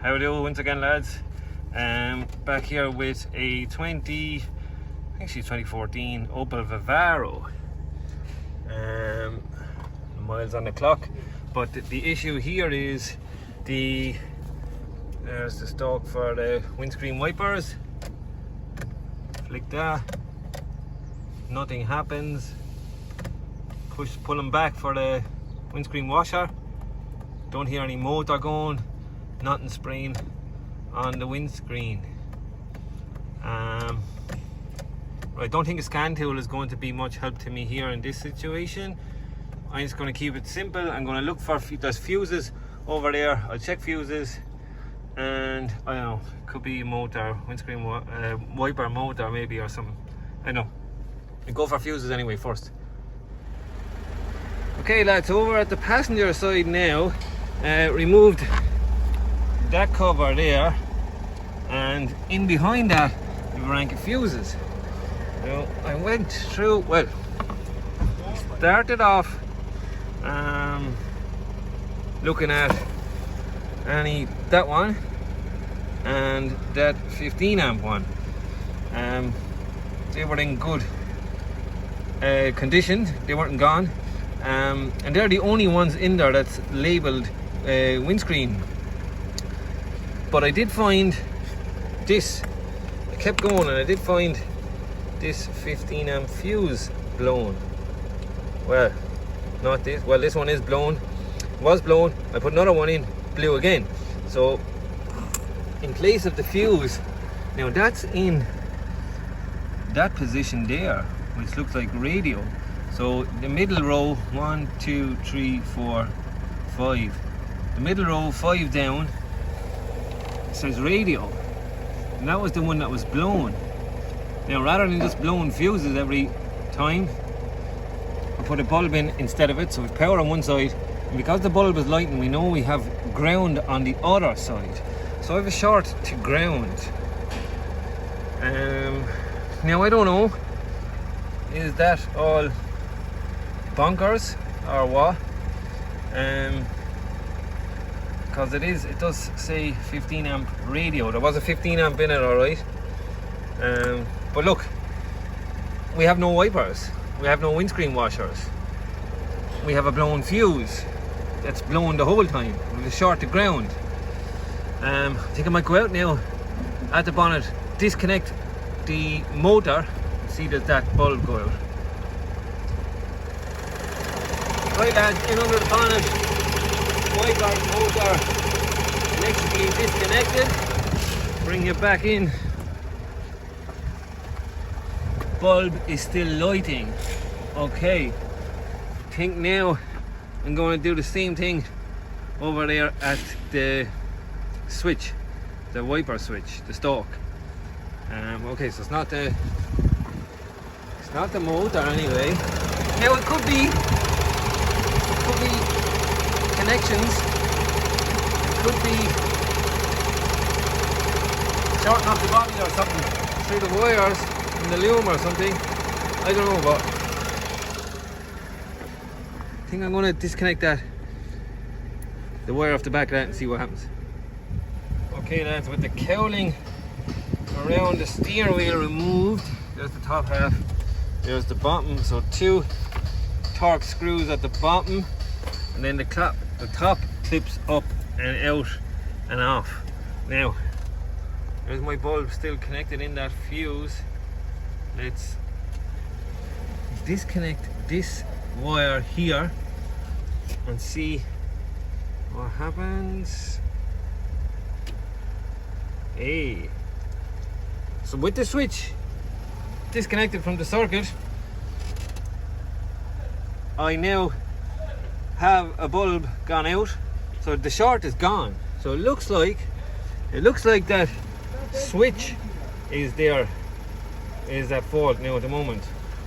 How do once again, lads? Back here with a 2014 Opel Vivaro. Miles on the clock, but the issue here is there's the stalk for the windscreen wipers. Flick that, nothing happens. Pull them back for the windscreen washer. Don't hear any motor going, nothing spraying on the windscreen. I don't think a scan tool is going to be much help to me here in this situation. I'm just going to keep it simple. I'm going to look for, there's fuses over there. I'll check fuses, and I don't know, it could be motor, windscreen wiper motor maybe, or something. I don't know. I'll go for fuses anyway first. Okay lads, over at the passenger side now, removed that cover there, and in behind that we have a rank of fuses. Now I went through, well, started off looking at that one and that 15 amp one. They were in good condition, they weren't gone, and they're the only ones in there that's labeled windscreen. But I did find this, I kept going and I did find this 15 amp fuse blown. Well, not this, well this one is blown, was blown. I put another one in, blew again. So in place of the fuse, now that's in that position there, which looks like radio. So the middle row, 1, 2, 3, 4, 5. The middle row, 5 down, says radio. And that was the one that was blown. Now rather than just blowing fuses every time, I put a bulb in instead of it, so we've power on one side, and because the bulb is lighting, we know we have ground on the other side. So I have a short to ground. Now I don't know, is that all bonkers or what? Because it does say 15 amp radio. There was a 15 amp in it, alright. But look, we have no wipers, we have no windscreen washers, we have a blown fuse that's blown the whole time with a short to ground. I think I might go out now at the bonnet, disconnect the motor, see that bulb go out. Right lads, in under the bonnet, wiper motor electrically disconnected. Bring it back in. Bulb is still lighting. Okay, think now I'm going to do the same thing over there at the switch, the wiper switch, the stalk. Okay, so it's not the motor anyway. Now it could be connections. It could be shorting off the body or something through the wires in the loom or something. I don't know, but I think I'm going to disconnect the wire off the back of that and see what happens. Okay lads, with the cowling around the steering wheel removed, there's the top half, there's the bottom, so 2 torque screws at the bottom, and then the top clips up and out and off. Now there's my bulb still connected in that fuse. Let's disconnect this wire here and see what happens. Hey, so with the switch disconnected from the circuit, I now have a bulb gone out, so the short is gone. So it looks like that switch is at fault now at the moment.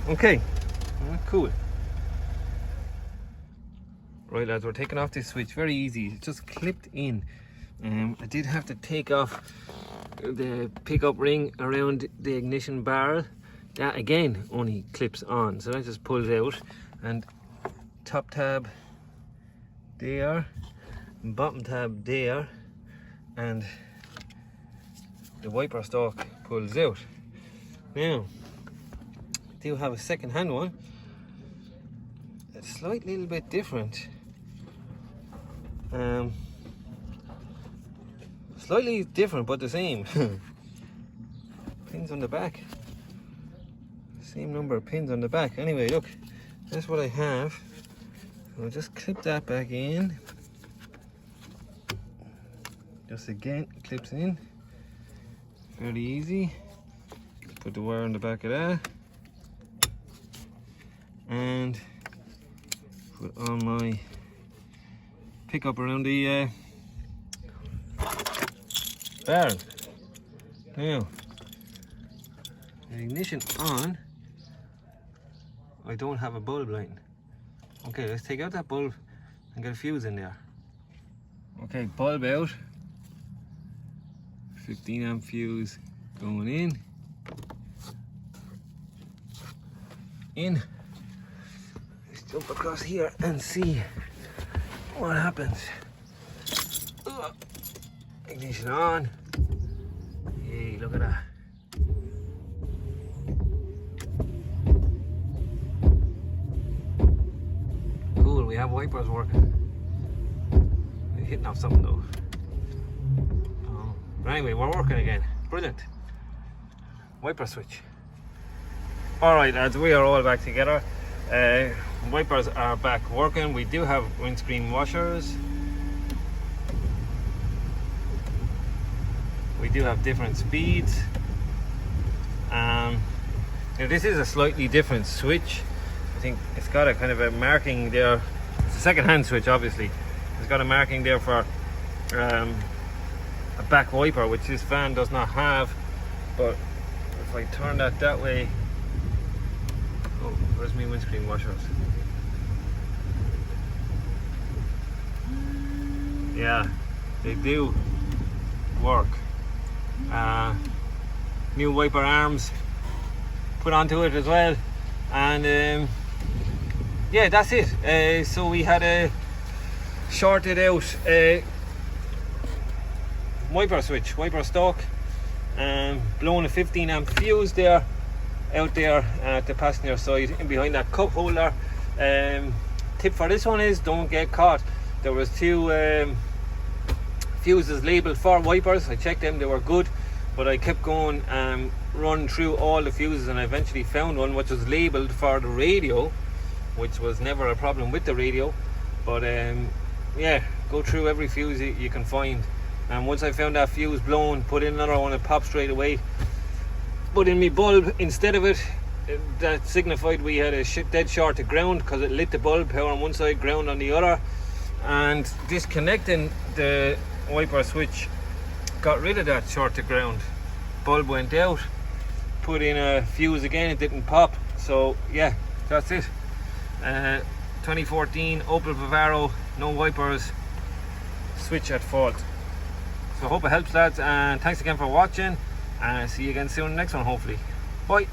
Okay, cool. Right lads, we're taking off this switch. Very easy, it's just clipped in. I did have to take off the pickup ring around the ignition barrel. That again only clips on, so that just pulls out. And top tab there, bottom tab there, and the wiper stalk pulls out. Now, I do have a second hand one. It's slightly little bit different. Slightly different but the same. Pins on the back. Same number of pins on the back. Anyway, look, that's what I have. I'll just clip that back in. Just again, clips in. Fairly easy. Put the wire on the back of that. And put on my pickup around the barn. Now, the ignition on. I don't have a bulb line. Okay, let's take out that bulb and get a fuse in there. Okay, bulb out. 15 amp fuse going in. Let's jump across here and see what happens. Ignition on. Hey, look at that. Cool, we have wipers working. They're hitting off something though. Oh. But anyway, we're working again. Brilliant. Wiper switch. Alright lads, we are all back together. Wipers are back working. We do have windscreen washers. We do have different speeds. Now this is a slightly different switch. I think it's got a kind of a marking there. It's a second-hand switch, obviously. It's got a marking there for a back wiper, which this van does not have. But if I turn that way, oh, where's my windscreen washers? Yeah, they do work. New wiper arms put onto it as well, and yeah, that's it. So we had a shorted out wiper switch, wiper stalk, blown a 15 amp fuse there out there at the passenger side in behind that cup holder. Tip for this one is don't get caught. There was two fuses labelled for wipers. I checked them, they were good, but I kept going run through all the fuses, and I eventually found one which was labelled for the radio, which was never a problem with the radio. But yeah, go through every fuse you can find, and once I found that fuse blown, put in another one, it popped straight away. But in my bulb, instead of it, that signified we had a dead short to ground, because it lit the bulb, power on one side, ground on the other. And disconnecting the wiper switch got rid of that short to ground. Bulb went out, put in a fuse again, it didn't pop. So yeah, that's it. 2014 Opel Vivaro, no wipers, switch at fault. So I hope it helps lads, and thanks again for watching, and see you again soon in the next one hopefully. Bye.